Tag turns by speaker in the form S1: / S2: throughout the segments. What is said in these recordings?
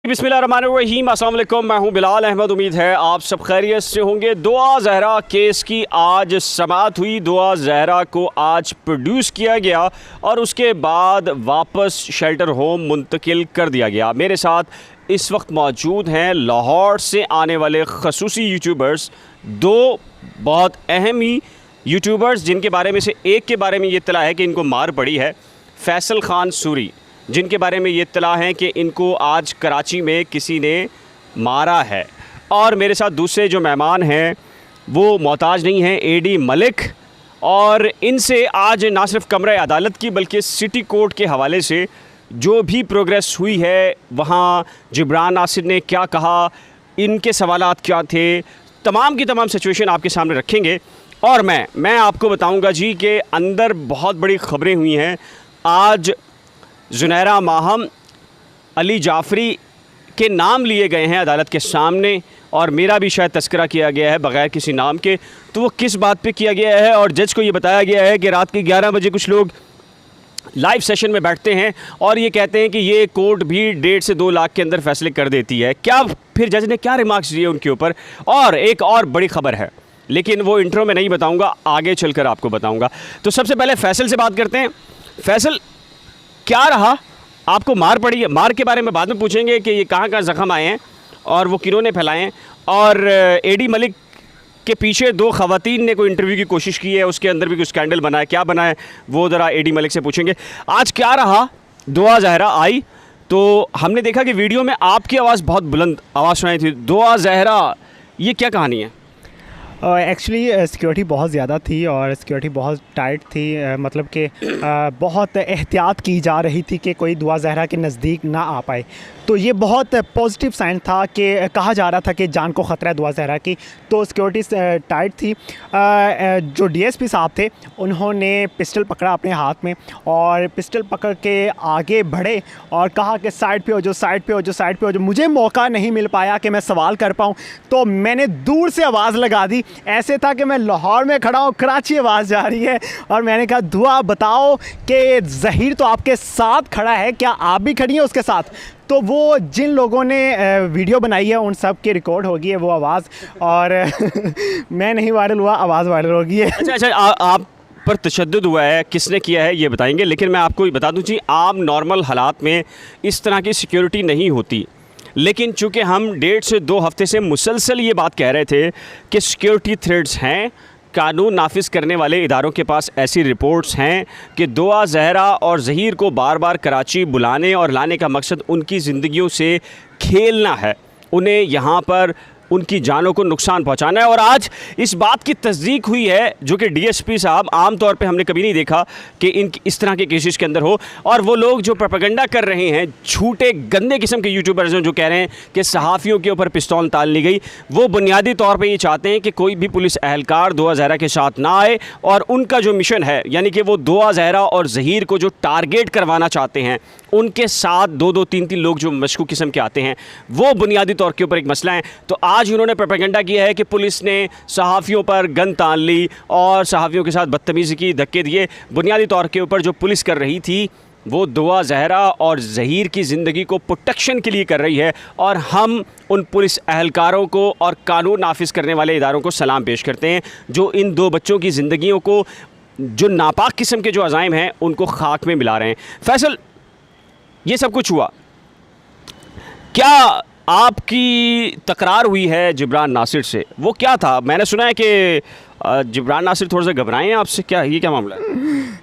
S1: बिस्मिल्लाहिर्रहमानिर्रहीम, अस्सलाम वालेकुम। मैं हूं बिलाल अहमद। उम्मीद है आप सब खैरियत से होंगे। दुआ ज़हरा केस की आज समाअत हुई। दुआ ज़हरा को आज प्रोड्यूस किया गया और उसके बाद वापस शेल्टर होम मुंतकिल कर दिया गया। मेरे साथ इस वक्त मौजूद हैं लाहौर से आने वाले खसूसी यूट्यूबर्स, दो बहुत अहम ही यूट्यूबर्स जिनके बारे में से एक के बारे में ये इत्तला है कि इनको मार पड़ी है, फैसल ख़ान सूरी, जिनके बारे में ये इत्तला है कि इनको आज कराची में किसी ने मारा है। और मेरे साथ दूसरे जो मेहमान हैं वो मोहताज नहीं हैं, एडी मलिक, और इनसे आज ना सिर्फ कमरे अदालत की बल्कि सिटी कोर्ट के हवाले से जो भी प्रोग्रेस हुई है, वहाँ जिब्रान नासिर ने क्या कहा, इनके सवालात क्या थे, तमाम की तमाम सिचुएशन आपके सामने रखेंगे। और मैं आपको बताऊंगा जी कि अंदर बहुत बड़ी ख़बरें हुई हैं। आज जुनैरा माहम, अली जाफ़री के नाम लिए गए हैं अदालत के सामने और मेरा भी शायद तस्करा किया गया है बग़ैर किसी नाम के। तो वो किस बात पे किया गया है, और जज को ये बताया गया है कि रात के 11 बजे कुछ लोग लाइव सेशन में बैठते हैं और ये कहते हैं कि ये कोर्ट भी 1.5 से 2 लाख के अंदर फैसले कर देती है। क्या फिर जज ने क्या रिमार्क्स दिए उनके ऊपर। और एक और बड़ी ख़बर है, लेकिन वो इंट्रो में नहीं बताऊँगा, आगे चलकर आपको बताऊँगा। तो सबसे पहले फ़ैसल से बात करते हैं। फ़ैसल, क्या रहा, आपको मार पड़ी है? मार के बारे में बाद में पूछेंगे कि ये कहाँ कहाँ ज़ख़म आए हैं और वो किन्होंने फैलाए हैं। और एडी मलिक के पीछे 2 ख़वातीन ने कोई इंटरव्यू की कोशिश की है, उसके अंदर भी कुछ स्कैंडल बना है, क्या बना है वो ज़रा एडी मलिक से पूछेंगे। आज क्या रहा, दुआ ज़हरा आई तो हमने देखा कि वीडियो में आपकी आवाज़ बहुत बुलंद आवाज़ सुनाई थी। दुआ ज़हरा, ये क्या कहानी है?
S2: एक्चुअली सिक्योरिटी बहुत ज़्यादा थी और सिक्योरिटी बहुत टाइट थी, मतलब कि बहुत एहतियात की जा रही थी कि कोई दुआ ज़हरा के नज़दीक ना आ पाए। तो ये बहुत पॉजिटिव साइन था कि कहा जा रहा था कि जान को ख़तरा है दुआ ज़हरा की, तो सिक्योरिटी टाइट थी। जो डीएसपी साहब थे उन्होंने पिस्टल पकड़ा अपने हाथ में और पिस्टल पकड़ के आगे बढ़े और कहा कि साइड पे हो जो, साइड पे हो जो, साइड पे हो जो। मुझे मौका नहीं मिल पाया कि मैं सवाल कर पाऊँ, तो मैंने दूर से आवाज़ लगा दी। ऐसे था कि मैं लाहौर में खड़ा हूँ, कराची आवाज़ जा रही है, और मैंने कहा दुआ बताओ कि ज़हीर तो आपके साथ खड़ा है, क्या आप भी खड़ी हैं उसके साथ? तो वो जिन लोगों ने वीडियो बनाई है उन सब की रिकॉर्ड होगी है वो आवाज़, और मैं नहीं वायरल हुआ, आवाज़ वायरल होगी है।
S1: अच्छा, आप पर तशद्दुद हुआ है, किसने किया है ये बताएंगे, लेकिन मैं आपको बता दूँ जी, आम नॉर्मल हालात में इस तरह की सिक्योरिटी नहीं होती। लेकिन चूँकि हम 1.5 से 2 हफ्ते से मुसलसल ये बात कह रहे थे कि सिक्योरिटी थ्रेड्स हैं, कानून नाफिज करने वाले इदारों के पास ऐसी रिपोर्ट्स हैं कि दुआ ज़हरा और ज़हीर को बार बार कराची बुलाने और लाने का मकसद उनकी ज़िंदगियों से खेलना है, उन्हें यहाँ पर उनकी जानों को नुकसान पहुंचाना है। और आज इस बात की तस्दीक हुई है, जो कि डीएसपी साहब, आम तौर पे हमने कभी नहीं देखा कि इस तरह के केसेस के अंदर हो। और वो लोग जो प्रोपेगेंडा कर रहे हैं, झूठे गंदे किस्म के यूट्यूबर्स हैं जो कह रहे हैं कि सहाफ़ियों के ऊपर पिस्तौल ताल ली गई, वो बुनियादी तौर पर ये चाहते हैं कि कोई भी पुलिस एहलकार दुआ ज़हरा के साथ ना आए, और उनका जो मिशन है, यानी कि वो दुआ ज़हरा और ज़हीर को जो टारगेट करवाना चाहते हैं, उनके साथ 2-2, 3-3 लोग जो मशकूक किस्म के आते हैं, वो बुनियादी तौर के ऊपर एक मसला है। तो आज उन्होंने प्रोपेगेंडा किया है कि पुलिस ने सहाफ़ियों पर गन तान ली और सहाफ़ियों के साथ बदतमीज़ी की, धक्के दिए। बुनियादी तौर के ऊपर जो पुलिस कर रही थी वो दुआ ज़हरा और ज़हीर की ज़िंदगी को प्रोटेक्शन के लिए कर रही है, और हम उन पुलिस एहलकारों को और कानून नाफिज करने वाले इदारों को सलाम पेश करते हैं जो इन 2 बच्चों की ज़िंदगियों को, जो नापाक किस्म के जो अज़ाइम हैं, उनको खाक में मिला रहे हैं। फैसल, ये सब कुछ हुआ, क्या आपकी तकरार हुई है जिब्रान नासिर से? वो क्या था? मैंने सुना है कि जिब्रान नासिर थोड़ा सा घबराए हैं आपसे, क्या ये क्या मामला है?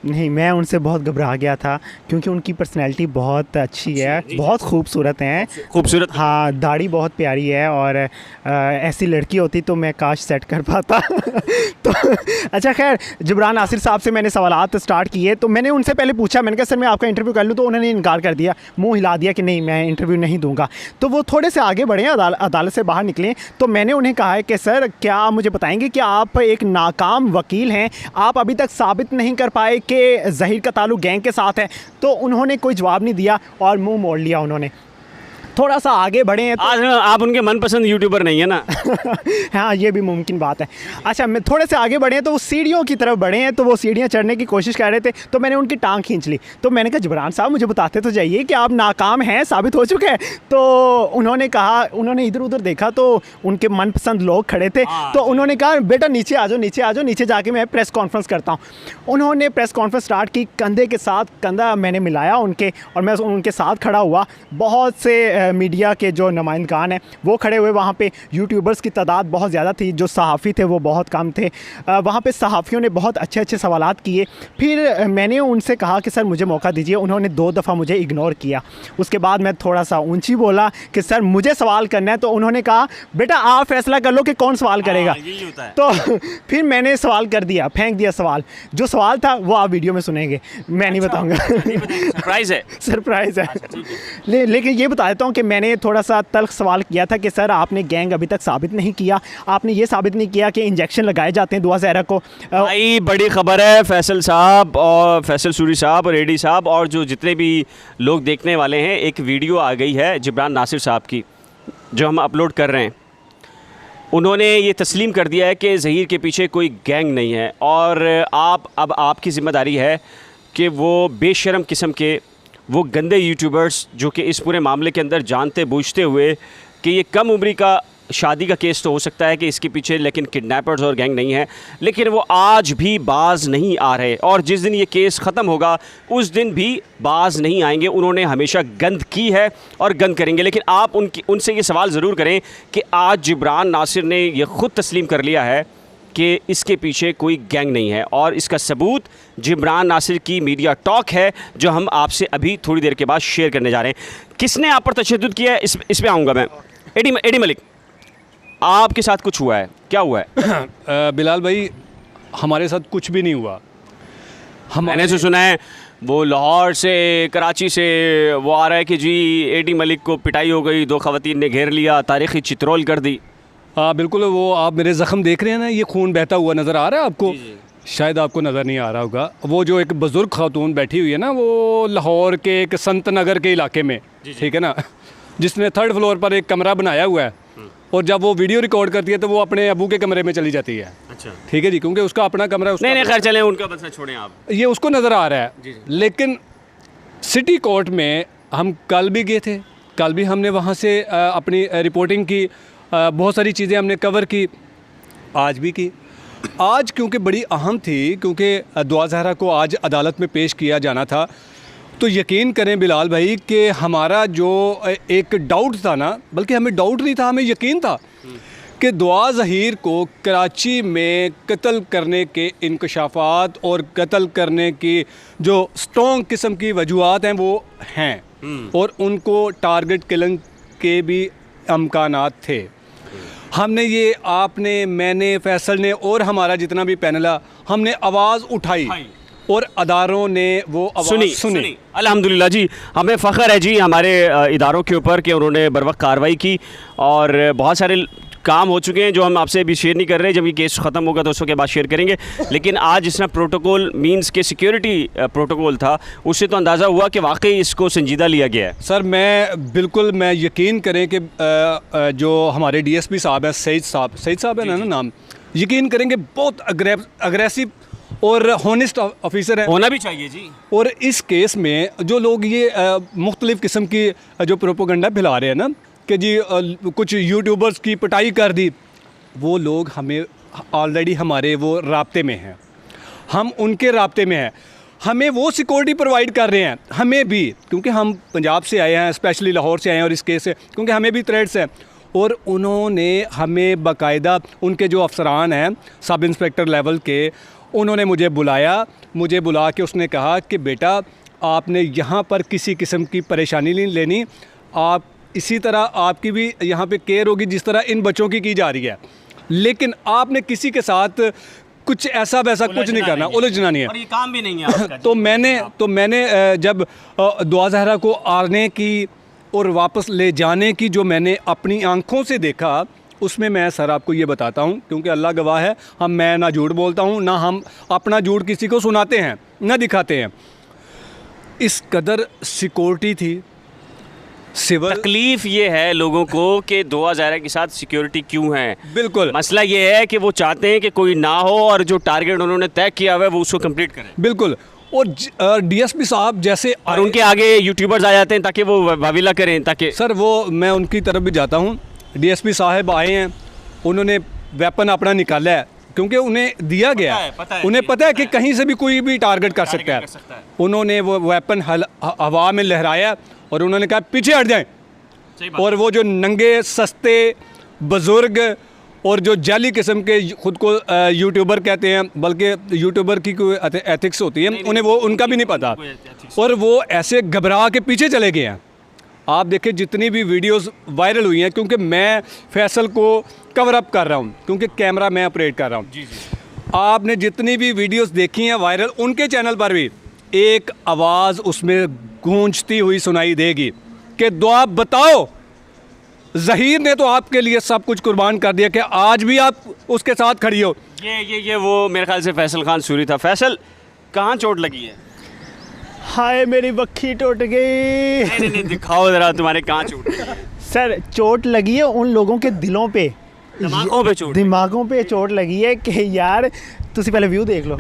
S2: नहीं, मैं उनसे बहुत घबरा गया था क्योंकि उनकी पर्सनैलिटी बहुत अच्छी है, बहुत खूबसूरत हैं।
S1: खूबसूरत?
S2: हाँ, दाढ़ी बहुत प्यारी है, और ऐसी लड़की होती तो मैं काश सेट कर पाता। तो अच्छा, खैर, जिब्रान नासिर साहब से मैंने सवालात स्टार्ट किए, तो मैंने उनसे पहले पूछा, मैंने कहा सर मैं आपका इंटरव्यू कर लूँ, तो उन्होंने इनकार कर दिया, मुँह हिला दिया कि नहीं मैं इंटरव्यू नहीं दूँगा। तो वो थोड़े से आगे बढ़े, अदालत से बाहर निकले, तो मैंने उन्हें कहा है कि सर क्या आप मुझे बताएँगे कि आप एक नाकाम वकील हैं, आप अभी तक साबित नहीं कर पाए कि ज़हीर का ताल्लुक गैंग के साथ है? तो उन्होंने कोई जवाब नहीं दिया और मुंह मोड़ लिया उन्होंने। थोड़ा सा आगे बढ़े हैं
S1: आज आप उनके मनपसंद यूट्यूबर नहीं है ना?
S2: हाँ, ये भी मुमकिन बात है। अच्छा, मैं थोड़े से आगे बढ़े हैं तो वो सीढ़ियों की तरफ बढ़े हैं, तो वो सीढ़ियाँ चढ़ने की कोशिश कर रहे थे, तो मैंने उनकी टांग खींच ली। तो मैंने कहा जिब्रान साहब मुझे बताते तो जाइए कि आप नाकाम हैं, साबित हो चुके हैं। तो उन्होंने कहा, उन्होंने इधर उधर देखा तो उनके मनपसंद लोग खड़े थे, तो उन्होंने कहा बेटा नीचे आ जाओ, नीचे आ जाओ, नीचे जाके मैं प्रेस कॉन्फ्रेंस करता हूँ। उन्होंने प्रेस कॉन्फ्रेंस स्टार्ट की, कंधे के साथ कंधा मैंने मिलाया उनके, और मैं उनके साथ खड़ा हुआ। बहुत से मीडिया के जो नुमाइंदगान हैं वो खड़े हुए, वहाँ पे यूट्यूबर्स की तादाद बहुत ज़्यादा थी, जो सहाफ़ी थे वो बहुत कम थे। वहाँ पे सहाफ़ियों ने बहुत अच्छे अच्छे सवालात किए। फिर मैंने उनसे कहा कि सर मुझे मौका दीजिए। उन्होंने 2 दफ़ा मुझे इग्नोर किया। उसके बाद मैं थोड़ा सा ऊंची बोला कि सर मुझे सवाल करना है, तो उन्होंने कहा बेटा आप फैसला कर लो कि कौन सवाल करेगा।
S1: यही होता है।
S2: तो फिर मैंने सवाल कर दिया, फेंक दिया सवाल। जो सवाल था वो आप वीडियो में सुनेंगे, मैं नहीं बताऊँगा।
S1: सरप्राइज है।
S2: सरप्राइज़ है। लेकिन ये बता देता हूँ कि मैंने थोड़ा सा तल्ख सवाल किया था कि सर आपने गैंग अभी तक साबित नहीं किया, आपने ये साबित नहीं किया कि इंजेक्शन लगाए जाते हैं दुआ ज़हरा को।
S1: भाई बड़ी खबर है, फैसल साहब और फैसल सूरी साहब और एडी साहब और जो जितने भी लोग देखने वाले हैं, एक वीडियो आ गई है जिब्रान नासिर साहब की जो हम अपलोड कर रहे हैं। उन्होंने ये तस्लीम कर दिया है कि ज़हीर के पीछे कोई गैंग नहीं है, और अब आपकी ज़िम्मेदारी है कि वो बेशरम किस्म के वो गंदे यूट्यूबर्स जो कि इस पूरे मामले के अंदर जानते बूझते हुए कि ये कम उम्री का शादी का केस तो हो सकता है कि इसके पीछे लेकिन किडनैपर्स और गैंग नहीं है, लेकिन वो आज भी बाज नहीं आ रहे, और जिस दिन ये केस ख़त्म होगा उस दिन भी बाज नहीं आएंगे। उन्होंने हमेशा गंद की है और गंद करेंगे। लेकिन आप उनसे ये सवाल ज़रूर करें कि आज जिब्रान नासिर ने यह ख़ुद तस्लीम कर लिया है कि इसके पीछे कोई गैंग नहीं है, और इसका सबूत जिब्रान नासिर की मीडिया टॉक है जो हम आपसे अभी थोड़ी देर के बाद शेयर करने जा रहे हैं। किसने आप पर तशद्दुद किया है इस पे आऊँगा मैं। एडी मलिक, आपके साथ कुछ हुआ है, क्या हुआ है?
S3: बिलाल भाई, हमारे साथ कुछ भी नहीं हुआ।
S1: मैंने तो सुना है वो लाहौर से, कराची से वो आ रहा है कि जी एडी मलिक को पिटाई हो गई, 2 ख़वातीन ने घेर लिया, तारीख़ी चित्रोल कर दी।
S3: हाँ बिल्कुल, वो आप मेरे ज़ख़म देख रहे हैं ना, ये खून बहता हुआ नज़र आ रहा है आपको? शायद आपको नज़र नहीं आ रहा होगा। वो जो एक बुज़ुर्ग खातून बैठी हुई है ना, वो लाहौर के एक संत नगर के इलाके में, ठीक है ना, जिसने 3rd फ्लोर पर एक कमरा बनाया हुआ है, और जब वो वीडियो रिकॉर्ड करती है तो वो अपने अबू के कमरे में चली जाती है।
S1: अच्छा,
S3: ठीक है जी, क्योंकि उसका अपना कमरा है।
S1: नहीं खैर चलें, उनका मसला छोड़ें आप,
S3: ये उसको नज़र आ रहा है। लेकिन सिटी कोर्ट में हम कल भी गए थे, कल भी हमने वहाँ से अपनी रिपोर्टिंग की, बहुत सारी चीज़ें हमने कवर की, आज भी की। आज क्योंकि बड़ी अहम थी, क्योंकि दुआ ज़हरा को आज अदालत में पेश किया जाना था, तो यकीन करें बिलाल भाई कि हमारा जो एक डाउट था ना, बल्कि हमें डाउट नहीं था, हमें यकीन था कि दुआ ज़हीर को कराची में कत्ल करने के इंकशाफात और कत्ल करने की जो स्ट्रॉन्ग किस्म की वजूहात हैं वो हैं, और उनको टारगेट किलिंग के भी अमकानात थे। हमने ये, आपने, मैंने, फैसल ने और हमारा जितना भी पैनल है, हमने आवाज़ उठाई और अदारों ने वो आवाज़ सुनी।
S1: अल्हम्दुलिल्लाह जी, हमें फ़ख्र है जी हमारे इदारों के ऊपर कि उन्होंने बरवक्त कार्रवाई की, और बहुत सारे काम हो चुके हैं जो हम आपसे अभी शेयर नहीं कर रहे। जब ये केस ख़त्म होगा तो उसके बाद शेयर करेंगे। लेकिन आज जिस तरह प्रोटोकॉल मींस के सिक्योरिटी प्रोटोकॉल था, उससे तो अंदाज़ा हुआ कि वाकई इसको संजीदा लिया गया है।
S3: सर मैं यकीन करें कि जो हमारे DSP साहब हैं, सईद साहब है ना नाम, यकीन करेंगे बहुत अग्रेसिव और हॉनेस्ट ऑफिसर है,
S1: होना भी चाहिए जी।
S3: और इस केस में जो लोग ये मुख्तलिफ़ किस्म की जो प्रोपोगंडा फैला रहे हैं ना कि जी कुछ यूट्यूबर्स की पिटाई कर दी, वो लोग हमें ऑलरेडी हमारे वो राब्ते में हैं, हम उनके राब्ते में हैं, हमें वो सिक्योरिटी प्रोवाइड कर रहे हैं, हमें भी, क्योंकि हम पंजाब से आए हैं, स्पेशली लाहौर से आए हैं, और इस केस से क्योंकि हमें भी थ्रेट्स हैं, और उन्होंने हमें बाकायदा, उनके जो अफसरान हैं सब इंस्पेक्टर लेवल के, उन्होंने मुझे बुला के उसने कहा कि बेटा आपने यहाँ पर किसी किस्म की परेशानी नहीं लेनी, आप इसी तरह आपकी भी यहाँ पे केयर होगी जिस तरह इन बच्चों की जा रही है, लेकिन आपने किसी के साथ कुछ ऐसा वैसा कुछ नहीं करना, उलझना नहीं है,
S1: और ये काम भी नहीं है आपका।
S3: तो मैंने जब दुआ ज़हरा को आने की और वापस ले जाने की जो मैंने अपनी आंखों से देखा, उसमें मैं सर आपको ये बताता हूँ, क्योंकि अल्लाह गवाह है, मैं ना झूठ बोलता हूँ, ना हम अपना झूठ किसी को सुनाते हैं, ना दिखाते हैं। इस कदर सिक्योरिटी थी, सिविल
S1: तकलीफ ये है लोगों को कि दुआ ज़हरा के साथ सिक्योरिटी क्यों है।
S3: बिल्कुल
S1: मसला ये है कि वो चाहते हैं कि कोई ना हो और जो टारगेट उन्होंने तय किया हुआ है वो उसको कंप्लीट करें।
S3: बिल्कुल। और डीएसपी साहब जैसे
S1: और उनके आगे यूट्यूबर्स आ जाते हैं ताकि वो वाविला करें, ताकि
S3: सर वो मैं उनकी तरफ भी जाता हूँ। डीएसपी साहब आए हैं, उन्होंने वेपन अपना निकाला है क्योंकि उन्हें दिया गया है, उन्हें पता है कि कहीं से भी कोई भी टारगेट कर सकता है। उन्होंने वो वेपन हवा में लहराया और उन्होंने कहा पीछे हट जाएं। और वो जो नंगे सस्ते बुज़ुर्ग और जो जाली किस्म के खुद को यूट्यूबर कहते हैं, बल्कि यूट्यूबर की कोई एथिक्स होती है, उन्हें वो उनका भी नहीं पता, और वो ऐसे घबरा के पीछे चले गए हैं। आप देखिए जितनी भी वीडियोस वायरल हुई हैं, क्योंकि मैं फैसल को कवर अप कर रहा हूं, क्योंकि कैमरा मैं ऑपरेट कर रहा हूं। आपने जितनी भी वीडियोस देखी हैं वायरल, उनके चैनल पर भी एक आवाज़ उसमें गूंजती हुई सुनाई देगी कि दुआ बताओ, ज़हीर ने तो आपके लिए सब कुछ कुर्बान कर दिया कि आज भी आप उसके साथ खड़ी हो।
S1: ये वो मेरे ख्याल से फैसल खान सूरी था। फैसल, कहाँ चोट लगी है?
S2: हाय मेरी बक्खी टूट गई।
S1: नहीं, दिखाओ ज़रा तुम्हारे कहाँ चोट लगी है।
S2: सर चोट लगी है उन लोगों के दिलों पे,
S1: दिमागों पे चोट,
S2: दिमागों पे चोट लगी है कि यार तुसी पहले व्यू देख लो।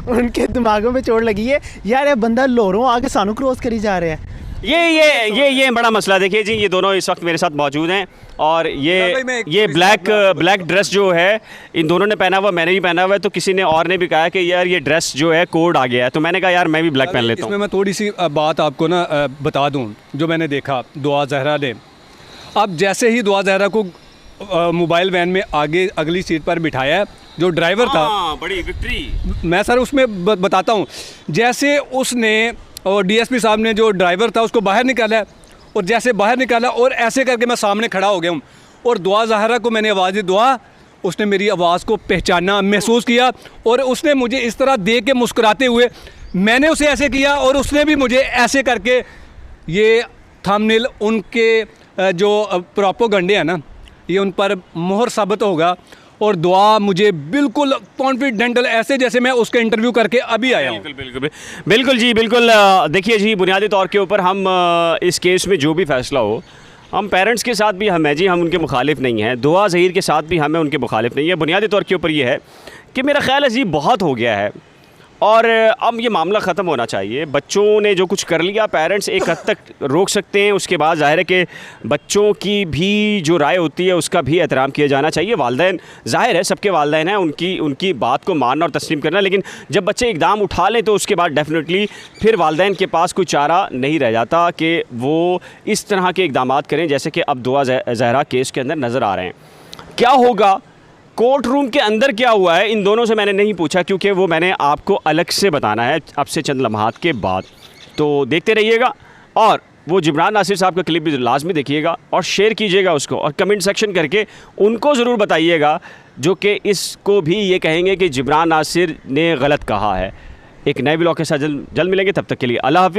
S2: उनके दिमागों पे चोट लगी है यार, ये बंदा लोरों आके सानू क्रॉस करी जा रहे हैं।
S1: ये बड़ा मसला। देखिए जी, ये दोनों इस वक्त मेरे साथ मौजूद हैं और ये ब्लैक ड्रेस जो है इन दोनों ने पहना हुआ, मैंने भी पहना हुआ है। तो किसी ने और ने भी कहा कि यार ये ड्रेस जो है कोड आ गया है, तो मैंने कहा यार मैं भी ब्लैक पहन लेता हूँ।
S3: इसमें मैं थोड़ी सी बात आपको ना बता दूँ जो मैंने देखा दुआ ज़हरा ने। अब जैसे ही दुआ ज़हरा को मोबाइल वैन में आगे अगली सीट पर बिठाया, जो ड्राइवर था,
S1: बड़ी विक्ट्री।
S3: मैं सर उसमें बताता हूँ, जैसे उसने और डीएसपी साहब ने जो ड्राइवर था उसको बाहर निकाला, और जैसे बाहर निकाला और ऐसे करके मैं सामने खड़ा हो गया हूँ, और दुआ ज़हरा को मैंने आवाज़ दी दुआ, उसने मेरी आवाज़ को पहचाना, महसूस किया, और उसने मुझे इस तरह देख के मुस्कुराते हुए, मैंने उसे ऐसे किया और उसने भी मुझे ऐसे करके। ये थंबनेल उनके जो प्रोपेगेंडे हैं ना, ये उन पर मोहर साबित होगा। और दुआ मुझे बिल्कुल कॉन्फिडेंटल, ऐसे जैसे मैं उसका इंटरव्यू करके अभी आया हूँ।
S1: बिल्कुल जी, बिल्कुल। देखिए जी, बुनियादी तौर के ऊपर हम इस केस में जो भी फैसला हो, हम पेरेंट्स के साथ भी हम उनके मुखालिफ नहीं हैं, दुआ ज़हीर के साथ भी हमें उनके मुखालिफ नहीं है। बुनियादी तौर के ऊपर ये है कि मेरा ख्याल है जी बहुत हो गया है और अब ये मामला ख़त्म होना चाहिए। बच्चों ने जो कुछ कर लिया, पेरेंट्स एक हद तक रोक सकते हैं, उसके बाद ज़ाहिर है कि बच्चों की भी जो राय होती है उसका भी एहतराम किया जाना चाहिए। वालिदैन, ज़ाहिर है सबके वालिदैन हैं, उनकी बात को मानना और तस्लीम करना, लेकिन जब बच्चे इक़दाम उठा लें तो उसके बाद डेफिनेटली फिर वालिदैन के पास कोई चारा नहीं रह जाता कि वो इस तरह के इक़दाम करें जैसे कि अब दुआ ज़हरा केस के अंदर नज़र आ रहे हैं। क्या होगा कोर्ट रूम के अंदर, क्या हुआ है, इन दोनों से मैंने नहीं पूछा, क्योंकि वो मैंने आपको अलग से बताना है अब से चंद लम्हात के बाद। तो देखते रहिएगा और वो जिब्रान नासिर साहब का क्लिप भी लाजमी देखिएगा और शेयर कीजिएगा उसको, और कमेंट सेक्शन करके उनको ज़रूर बताइएगा जो कि इसको भी ये कहेंगे कि जिब्रान नासिर ने गलत कहा है। एक नए ब्लॉग के साथ जल्द मिलेंगे, तब तक के लिए अल्लाह हाफ़िज़।